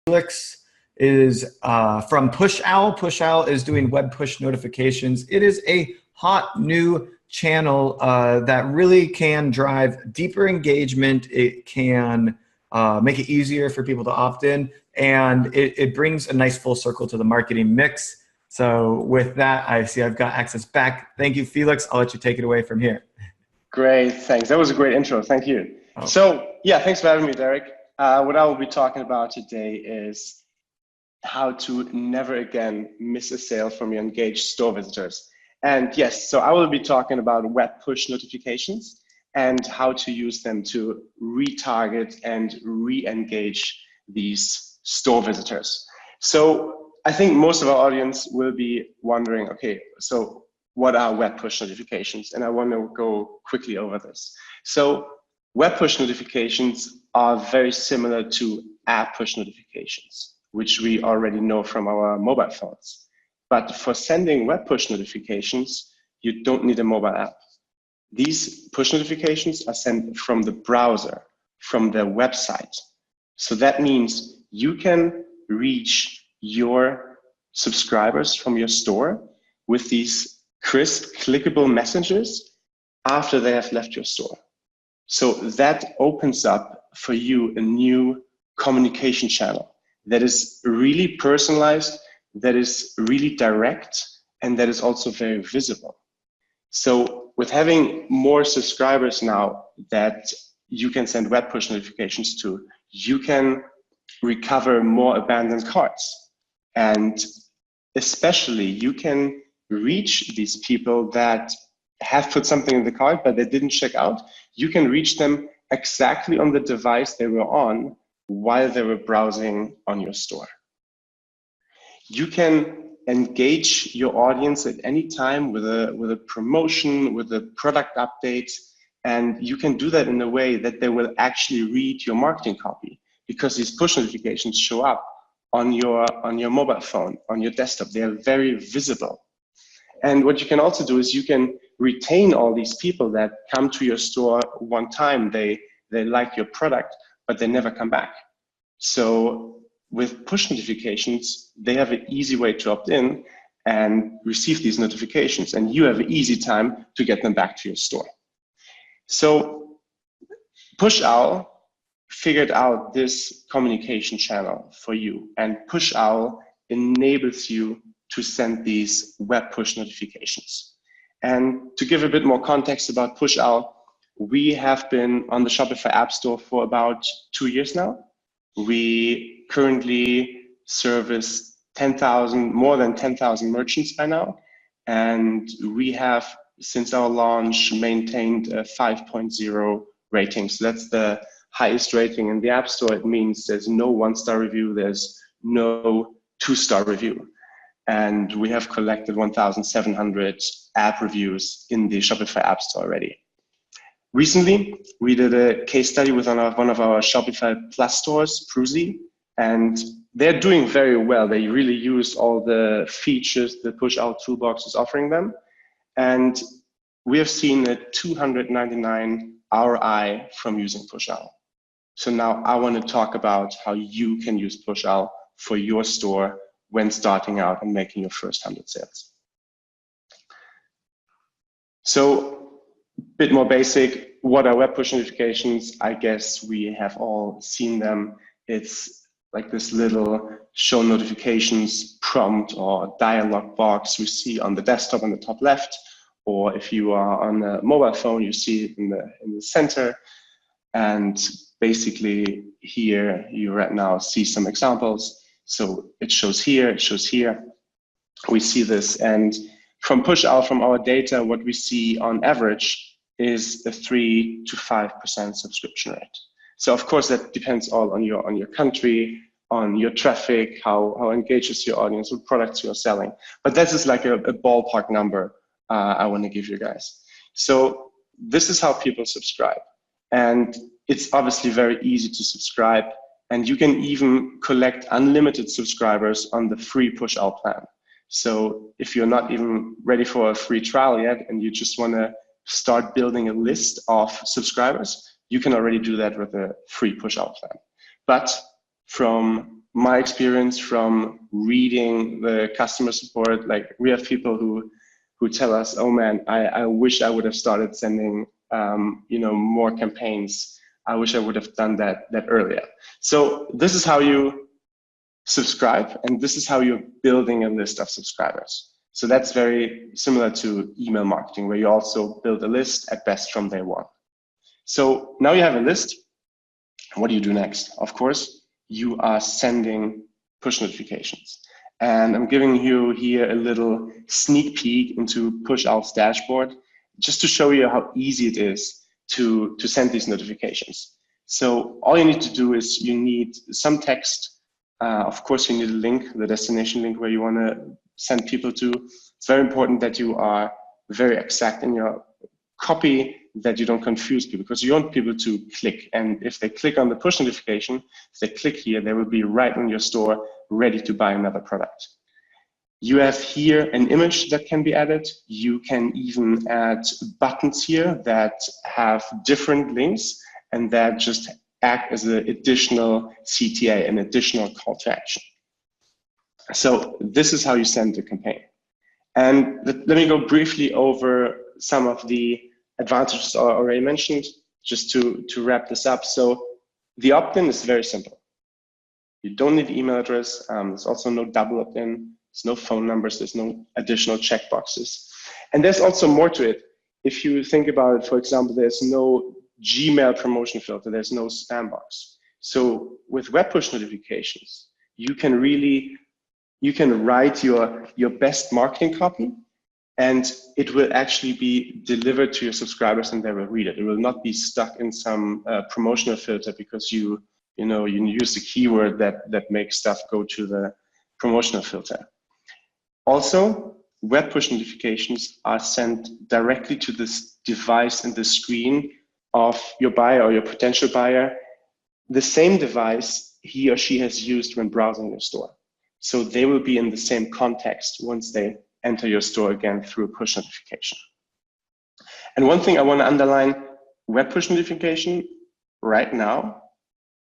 Felix is from PushOwl. PushOwl is doing web push notifications. It is a hot new channel that really can drive deeper engagement. It can make it easier for people to opt in, and it brings a nice full circle to the marketing mix. So with that, I see I've got access back. Thank you, Felix. I'll let you take it away from here. Great, thanks. That was a great intro. Thank you. Oh. So yeah, thanks for having me, Derek. What I will be talking about today is how to never again miss a sale from your engaged store visitors. And yes, so I will be talking about web push notifications and how to use them to retarget and re-engage these store visitors. So I think most of our audience will be wondering, okay, so what are web push notifications? And I want to go quickly over this. So web push notifications are very similar to app push notifications, which we already know from our mobile phones. But for sending web push notifications, you don't need a mobile app. These push notifications are sent from the browser, from the website. So that means you can reach your subscribers from your store with these crisp, clickable messages after they have left your store. So that opens up for you a new communication channel that is really personalized, that is really direct, and that is also very visible. So with having more subscribers now that you can send web push notifications to, you can recover more abandoned carts. And especially you can reach these people that have put something in the cart, but they didn't check out. You can reach them exactly on the device they were on while they were browsing on your store. You can engage your audience at any time with a promotion, with a product update, and you can do that in a way that they will actually read your marketing copy, because these push notifications show up on your mobile phone, on your desktop. They are very visible. And what you can also do is you can retain all these people that come to your store one time, they like your product, but they never come back. So with push notifications, they have an easy way to opt in and receive these notifications, and you have an easy time to get them back to your store. So PushOwl figured out this communication channel for you, and PushOwl enables you to send these web push notifications. And to give a bit more context about PushOwl, we have been on the Shopify App Store for about 2 years now. We currently service more than 10,000 merchants by now. And we have, since our launch, maintained a 5.0 rating. So that's the highest rating in the App Store. It means there's no 1-star review, there's no 2-star review. And we have collected 1,700 app reviews in the Shopify App Store already. Recently, we did a case study with one of our Shopify Plus stores, Pruzy, and they're doing very well. They really use all the features the PushOwl toolbox is offering them. And we have seen a 299 ROI from using PushOwl. So now I want to talk about how you can use PushOwl for your store when starting out and making your first 100 sales. So a bit more basic, what are web push notifications? I guess we have all seen them. It's like this little show notifications prompt or dialog box we see on the desktop on the top left, or if you are on a mobile phone, you see it in the center. And basically here you right now see some examples. So it shows here, it shows here. We see this, and from PushOwl, from our data, what we see on average is a 3 to 5% subscription rate. So of course that depends all on your country, on your traffic, how engaged is your audience, what products you're selling. But this is like a ballpark number I want to give you guys. So this is how people subscribe, and it's obviously very easy to subscribe. And you can even collect unlimited subscribers on the free PushOwl plan. So if you're not even ready for a free trial yet and you just want to start building a list of subscribers, you can already do that with a free PushOwl plan. But from my experience from reading the customer support, like we have people who tell us, oh man, I wish I would have started sending more campaigns. I wish I would have done that earlier. So this is how you subscribe, and this is how you're building a list of subscribers. So that's very similar to email marketing, where you also build a list at best from day one. So now you have a list. What do you do next? Of course, you are sending push notifications. And I'm giving you here a little sneak peek into PushOwl's dashboard, just to show you how easy it is to send these notifications. So all you need to do is you need some text. Of course, you need a link, the destination link where you want to send people to. It's very important that you are very exact in your copy, that you don't confuse people, because you want people to click. And if they click on the push notification, if they click here, they will be right in your store, ready to buy another product. You have here an image that can be added. You can even add buttons here that have different links and that just act as an additional CTA, an additional call to action. So this is how you send the campaign. And let me go briefly over some of the advantages I already mentioned, just to wrap this up. So the opt-in is very simple. You don't need email address. There's also no double opt-in. There's no phone numbers. There's no additional checkboxes. And there's also more to it. If you think about it, for example, there's no Gmail promotion filter. There's no spam box. So with web push notifications, you can write your best marketing copy, and it will actually be delivered to your subscribers and they will read it. It will not be stuck in some promotional filter because you use the keyword that makes stuff go to the promotional filter. Also, web push notifications are sent directly to this device in the screen of your buyer or your potential buyer, the same device he or she has used when browsing your store. So they will be in the same context once they enter your store again through a push notification. And one thing I want to underline, web push notification right now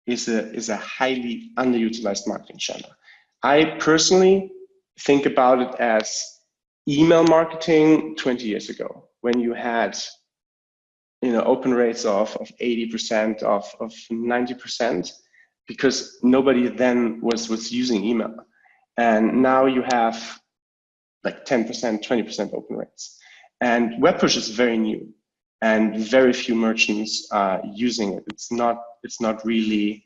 is a highly underutilized marketing channel. I personally think about it as email marketing 20 years ago, when you had open rates of 80%, of 90%, because nobody then was using email. And now you have like 10%, 20% open rates. And web push is very new and very few merchants are using it. It's not really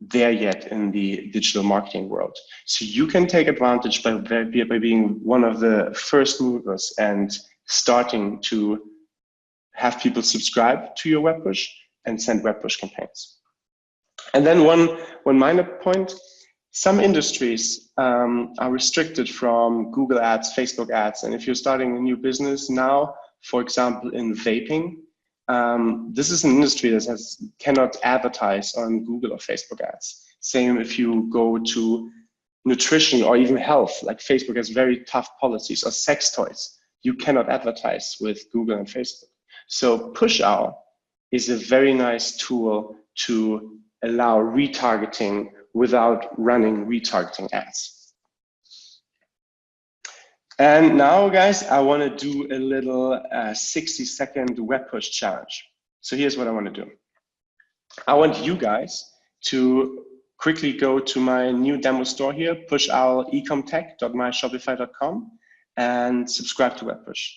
there yet in the digital marketing world. So you can take advantage by being one of the first movers and starting to have people subscribe to your web push and send web push campaigns. And then one minor point, some industries are restricted from Google ads, Facebook ads. And if you're starting a new business now, for example, in vaping, this is an industry that cannot advertise on Google or Facebook ads. Same if you go to nutrition or even health, like Facebook has very tough policies, or sex toys. You cannot advertise with Google and Facebook. So PushOwl is a very nice tool to allow retargeting without running retargeting ads. And now, guys, I want to do a little 60-second web push challenge. So here's what I want to do. I want you guys to quickly go to my new demo store here, pushowlecomtech.myshopify.com, and subscribe to web push.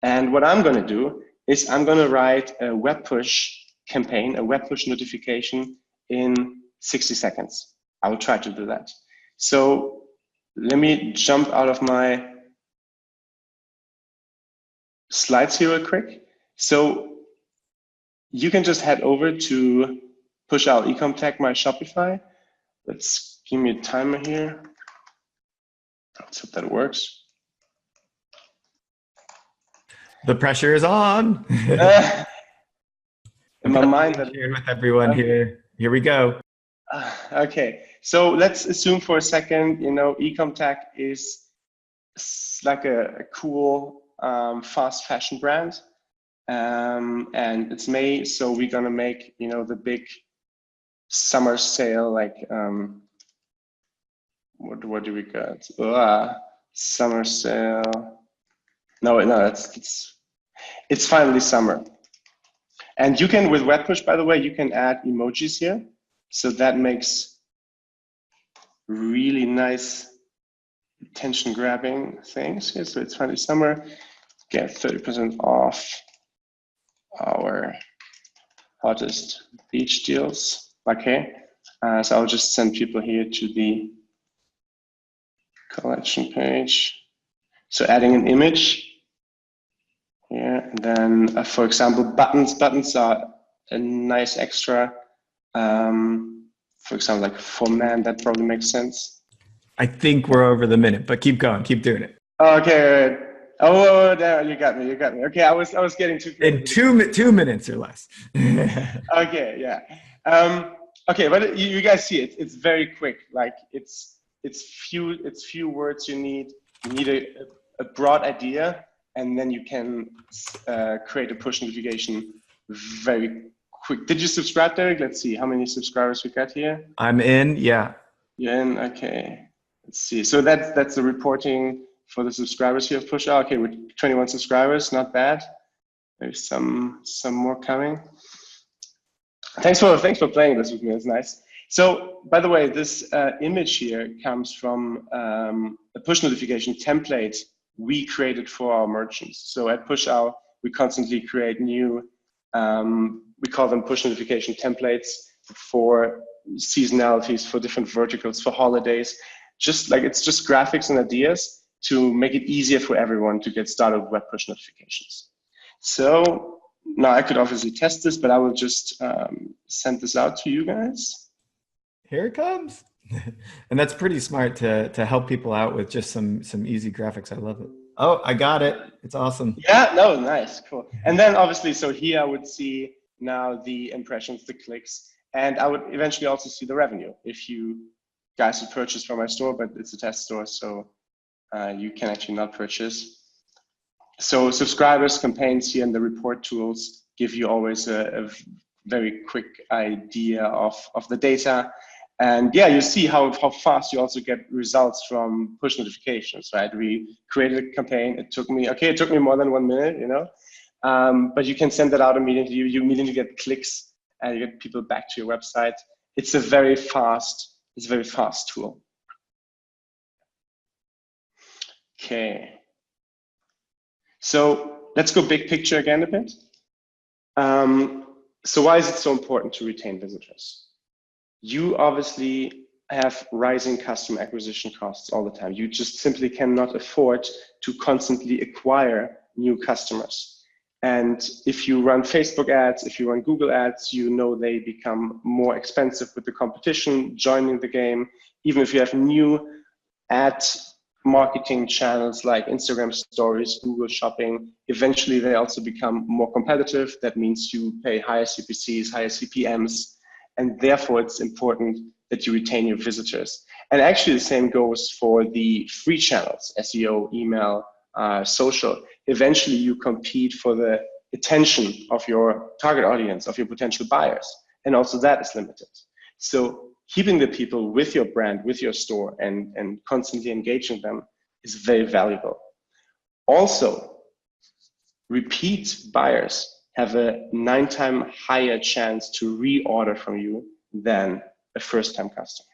And what I'm going to do is I'm going to write a web push campaign, a web push notification in 60 seconds. I will try to do that. So let me jump out of my slides here real quick. So you can just head over to PushOwl my Shopify. Let's give me a timer here. Let's hope that works. The pressure is on. In my mind, shared with everyone here. Here we go. Okay, so let's assume for a second, eComtech is like a cool fast fashion brand, and it's May, so we're gonna make the big summer sale, like what do we got? Summer sale. No, it's finally summer. And you can, with web push, by the way, you can add emojis here. So that makes really nice attention grabbing things here. So it's finally summer. Get 30% off our hottest beach deals. Okay. So I'll just send people here to the collection page. So adding an image here, and then for example, buttons. Buttons are a nice extra. For example, like for men, that probably makes sense. I think we're over the minute, but keep going, keep doing it. Okay. Oh, there you got me. Okay, I was getting too crazy. In 2 minutes or less. Okay, yeah. Okay, but you guys see it. It's very quick. Like it's few words you need. You need a broad idea, and then you can create a push notification very quick. Did you subscribe, Derek? Let's see how many subscribers we got here. I'm in, yeah. You're in, okay. Let's see. So that's the reporting for the subscribers here of PushOwl. Okay, with 21 subscribers, not bad. There's some more coming. Thanks for playing this with me. It's nice. So, by the way, this image here comes from a push notification template we created for our merchants. So at PushOwl, we constantly create new, we call them push notification templates for seasonalities, for different verticals, for holidays. It's just graphics and ideas to make it easier for everyone to get started with web push notifications. So now I could obviously test this, but I will just send this out to you guys. Here it comes. And that's pretty smart to help people out with just some easy graphics. I love it. Oh, I got it. It's awesome. Yeah, no, nice, cool. And then obviously, so here I would see now the impressions, the clicks, and I would eventually also see the revenue if you guys would purchase from my store, but it's a test store, so you can actually not purchase. So subscribers, campaigns here, and the report tools give you always a very quick idea of the data. And yeah, you see how fast you also get results from push notifications, right? We created a campaign. It took me more than 1 minute, you know, but you can send that out immediately. You immediately get clicks and you get people back to your website. It's a very fast tool. Okay. So let's go big picture again a bit. So why is it so important to retain visitors? You obviously have rising customer acquisition costs all the time. You just simply cannot afford to constantly acquire new customers. And if you run Facebook ads, if you run Google ads, you know they become more expensive with the competition joining the game. Even if you have new ad marketing channels like Instagram stories, Google shopping, eventually they also become more competitive. That means you pay higher CPCs, higher CPMs, and therefore it's important that you retain your visitors. And actually the same goes for the free channels, SEO, email, social. Eventually you compete for the attention of your target audience, of your potential buyers, and also that is limited. So keeping the people with your brand, with your store, and constantly engaging them is very valuable. Also, repeat buyers have a 9-time higher chance to reorder from you than a first-time customer.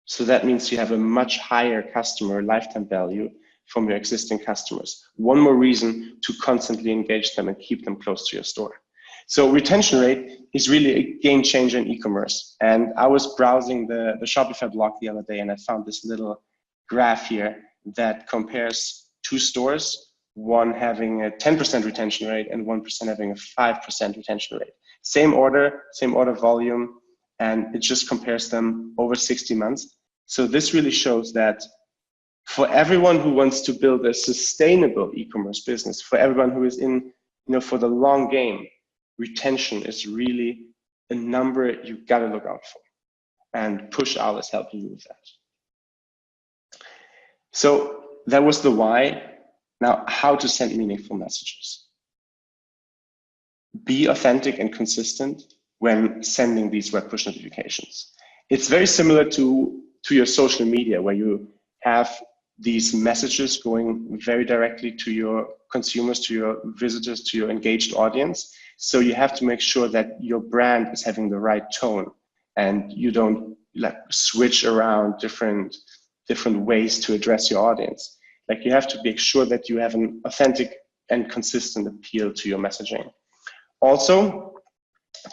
So that means you have a much higher customer lifetime value from your existing customers. One more reason to constantly engage them and keep them close to your store. So retention rate is really a game changer in e-commerce. And I was browsing the Shopify blog the other day and I found this little graph here that compares two stores, one having a 10% retention rate and 1% having a 5% retention rate. Same order volume, and it just compares them over 60 months. So this really shows that for everyone who wants to build a sustainable e-commerce business, for everyone who is in, for the long game, retention is really a number you gotta look out for. And PushOwl is helping you with that. So that was the why. Now, how to send meaningful messages. Be authentic and consistent when sending these web push notifications. It's very similar to to your social media, where you have these messages going very directly to your consumers, to your visitors, to your engaged audience. So you have to make sure that your brand is having the right tone, and you don't like switch around different ways to address your audience. Like, you have to make sure that you have an authentic and consistent appeal to your messaging. Also,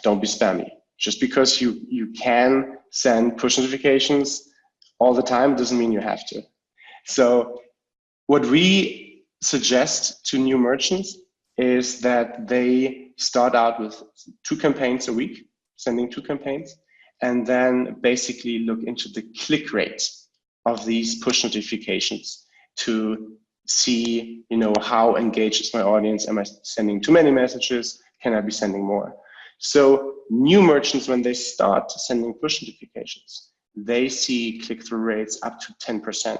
don't be spammy. Just because you can send push notifications all the time doesn't mean you have to. So what we suggest to new merchants is that they start out with 2 campaigns a week, sending 2 campaigns, and then basically look into the click rate of these push notifications to see, how engaged is my audience? Am I sending too many messages? Can I be sending more? So new merchants, when they start sending push notifications, they see click-through rates up to 10%,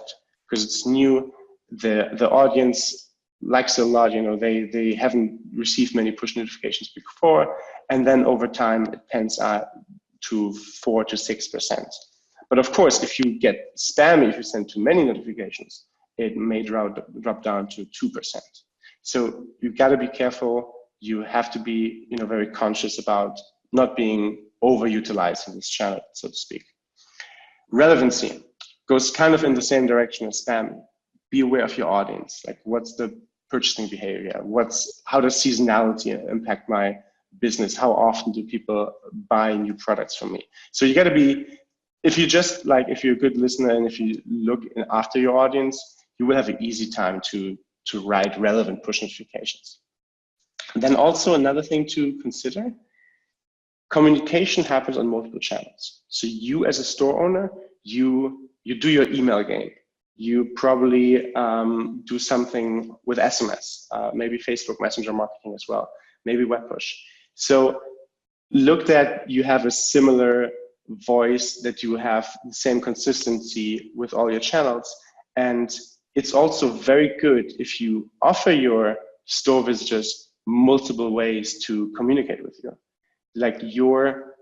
because it's new. The audience likes it a lot. They haven't received many push notifications before, and then over time it pans out to 4 to 6%. But of course, if you get spammy, if you send too many notifications, it may drop down to 2%. So you've got to be careful. You have to be, very conscious about not being overutilized in this channel, so to speak. Relevancy goes kind of in the same direction as spam. Be aware of your audience. Like, what's the purchasing behavior? How does seasonality impact my business? How often do people buy new products from me? So you got to be, if you're a good listener and if you look after your audience, you will have an easy time to write relevant push notifications. And then also another thing to consider, communication happens on multiple channels. So you as a store owner, you do your email game. You probably do something with SMS, maybe Facebook Messenger marketing as well, maybe web push. So look that you have a similar voice, that you have the same consistency with all your channels. And it's also very good if you offer your store visitors multiple ways to communicate with you. Like, your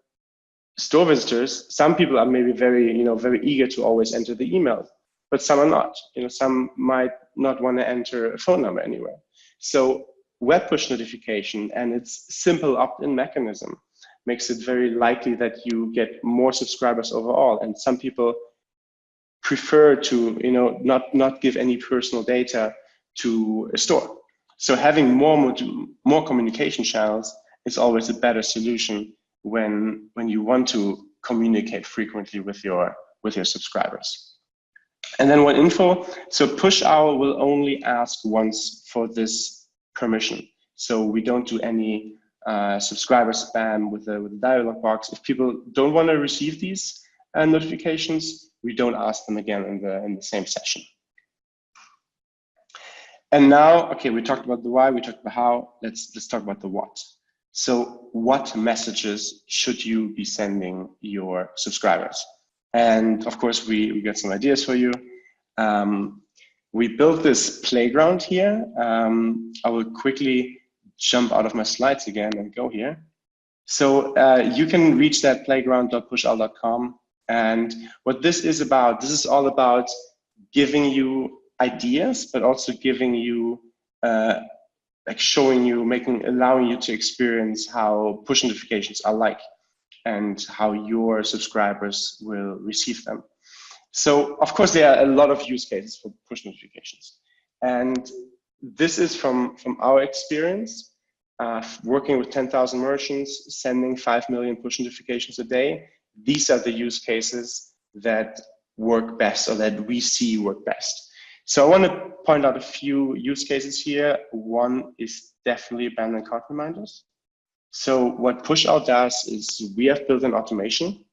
store visitors, some people are maybe very eager to always enter the email, but some are not. Some might not want to enter a phone number anywhere. So web push notification and its simple opt-in mechanism makes it very likely that you get more subscribers overall. And some people prefer to not give any personal data to a store. So having more communication channels is always a better solution when you want to communicate frequently with your subscribers. And then one info, so PushOwl will only ask once for this permission. So we don't do any subscriber spam with the dialog box. If people don't want to receive these notifications, we don't ask them again in the same session. And now, okay, we talked about the why, we talked about how. Let's talk about the what. So what messages should you be sending your subscribers? And of course, we got some ideas for you. We built this playground here. I will quickly jump out of my slides again and go here. So you can reach that playground.pushowl.com. And what this is about, this is all about giving you ideas, but also giving you, allowing you to experience how push notifications are like and how your subscribers will receive them. So of course, there are a lot of use cases for push notifications. And this is from our experience, working with 10,000 merchants, sending 5 million push notifications a day. These are the use cases that work best, or that we see work best. So I want to point out a few use cases here. One is definitely abandoned cart reminders. So what PushOwl does is we have built an automation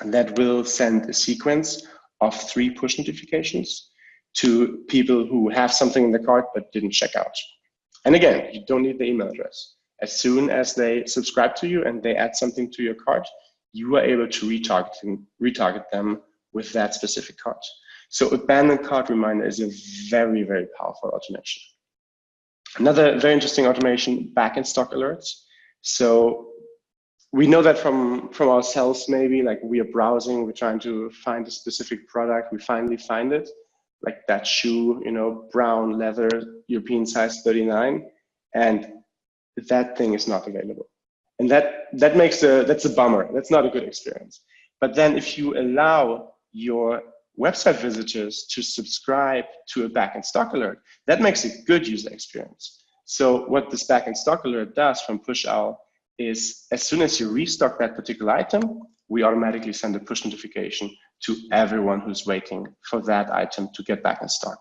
that will send a sequence of 3 push notifications to people who have something in the cart but didn't check out. And again, you don't need the email address. As soon as they subscribe to you and they add something to your cart, you are able to retarget them with that specific cart. So abandoned cart reminder is a very, very powerful automation. Another very interesting automation, back in stock alerts. So we know that from ourselves, maybe like we are browsing, we're trying to find a specific product, we finally find it, like that shoe, you know, brown leather, European size 39, and that thing is not available. And that makes that's a bummer. That's not a good experience. But then if you allow your website visitors to subscribe to a back in stock alert, that makes a good user experience. So what this back in stock alert does from PushOwl is, as soon as you restock that particular item, we automatically send a push notification to everyone who's waiting for that item to get back in stock.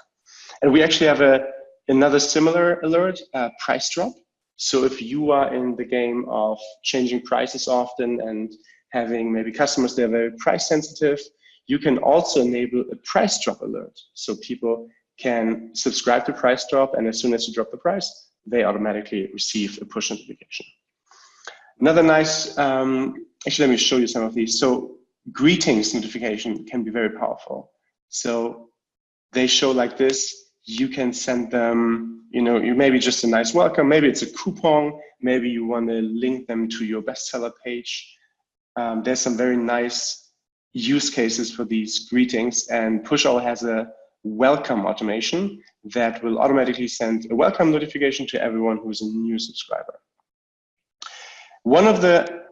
And we actually have another similar alert, price drop. So if you are in the game of changing prices often and having maybe customers that are very price sensitive, you can also enable a price drop alert. So people can subscribe to price drop, and as soon as you drop the price, they automatically receive a push notification. Another nice, actually, let me show you some of these. So greetings notification can be very powerful. So they show like this. You can send them, you know, you maybe just a nice welcome, maybe it's a coupon, maybe you want to link them to your bestseller page. There's some very nice use cases for these greetings, and PushOwl has a welcome automation that will automatically send a welcome notification to everyone who's a new subscriber. One of the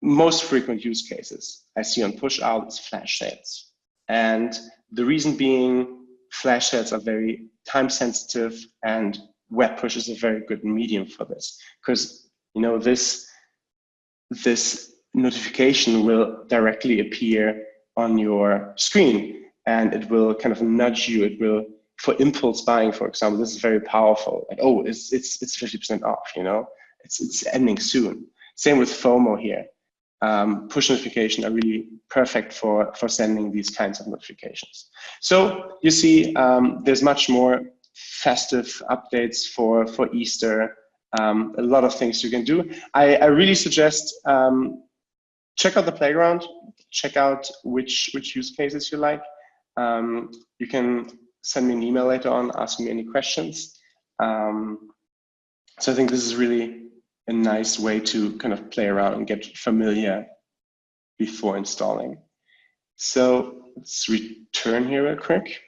most frequent use cases I see on PushOwl is flash sales. And the reason being, flash sales are very time sensitive, and web push is a very good medium for this, because you know this notification will directly appear on your screen, and it will kind of nudge you. It will, for impulse buying, for example, this is very powerful. Like, oh, it's 50% off. You know, it's ending soon. Same with FOMO here. Push notifications are really perfect for sending these kinds of notifications. So you see, there's much more festive updates for Easter. A lot of things you can do. I really suggest check out the playground. Check out which use cases you like. You can send me an email later on, ask me any questions. So I think this is really a nice way to kind of play around and get familiar before installing. So let's return here real quick.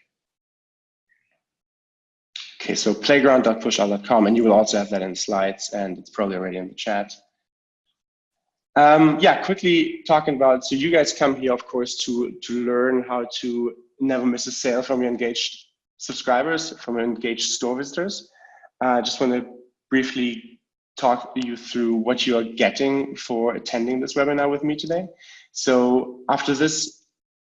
Okay, so playground.pushowl.com, and you will also have that in slides, and it's probably already in the chat. Yeah, quickly talking about, so you guys come here, of course, to learn how to never miss a sale from your engaged subscribers, from your engaged store visitors. Just want to briefly talk you through what you are getting for attending this webinar with me today. So after this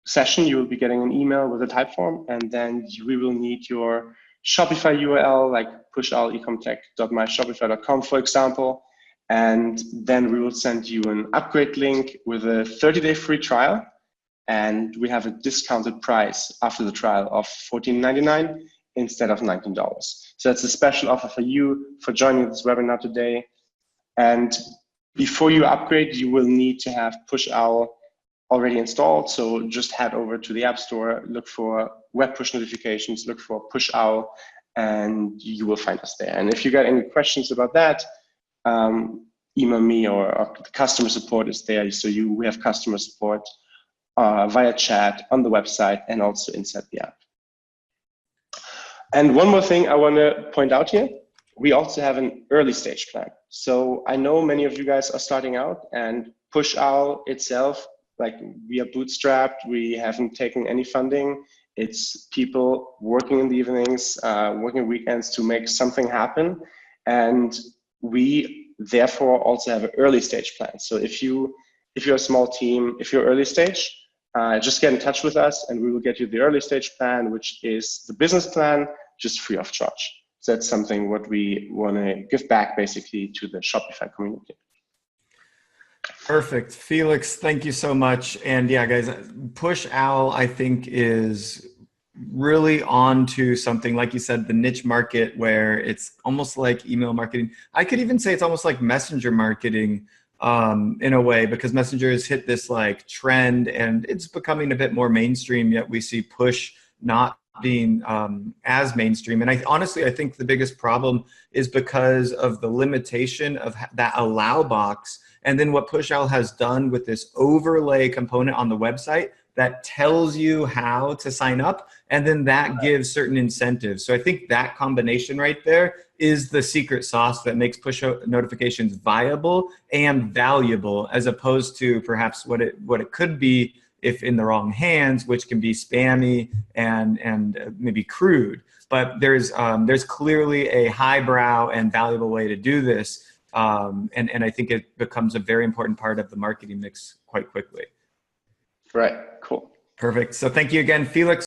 session, you will be getting an email with a type form, and then we will need your Shopify URL, like pushowlecomtech.myshopify.com, for example. And then we will send you an upgrade link with a 30-day free trial. And we have a discounted price after the trial of $14.99 instead of $19. So that's a special offer for you for joining this webinar today. And before you upgrade, you will need to have PushOwl already installed. So just head over to the App Store, look for web push notifications, look for PushOwl, and you will find us there. And if you got any questions about that, email me, or the customer support is there. So we have customer support via chat on the website and also inside the app. And one more thing I want to point out here, we also have an early stage plan. So I know many of you guys are starting out, and PushOwl itself, like, we are bootstrapped, we haven't taken any funding. It's people working in the evenings, working weekends to make something happen. And we therefore also have an early stage plan. So if you're a small team, if you're early stage, just get in touch with us and we will get you the early stage plan, which is the business plan, just free of charge. So that's something what we want to give back basically to the Shopify community. Perfect. Felix, thank you so much. And yeah, guys, PushOwl, I think, is really on to something, like you said, the niche market, where it's almost like email marketing. I could even say it's almost like messenger marketing in a way, because Messenger has hit this like trend and it's becoming a bit more mainstream, yet we see push not being as mainstream. And honestly, I think the biggest problem is because of the limitation of that allow box And then what PushOwl has done with this overlay component on the website that tells you how to sign up, and then that gives certain incentives. So I think that combination right there is the secret sauce that makes push notifications viable and valuable, as opposed to perhaps what it could be if in the wrong hands, which can be spammy and maybe crude. But there's clearly a highbrow and valuable way to do this, and I think it becomes a very important part of the marketing mix quite quickly. Right, cool. Perfect. So thank you again, Felix.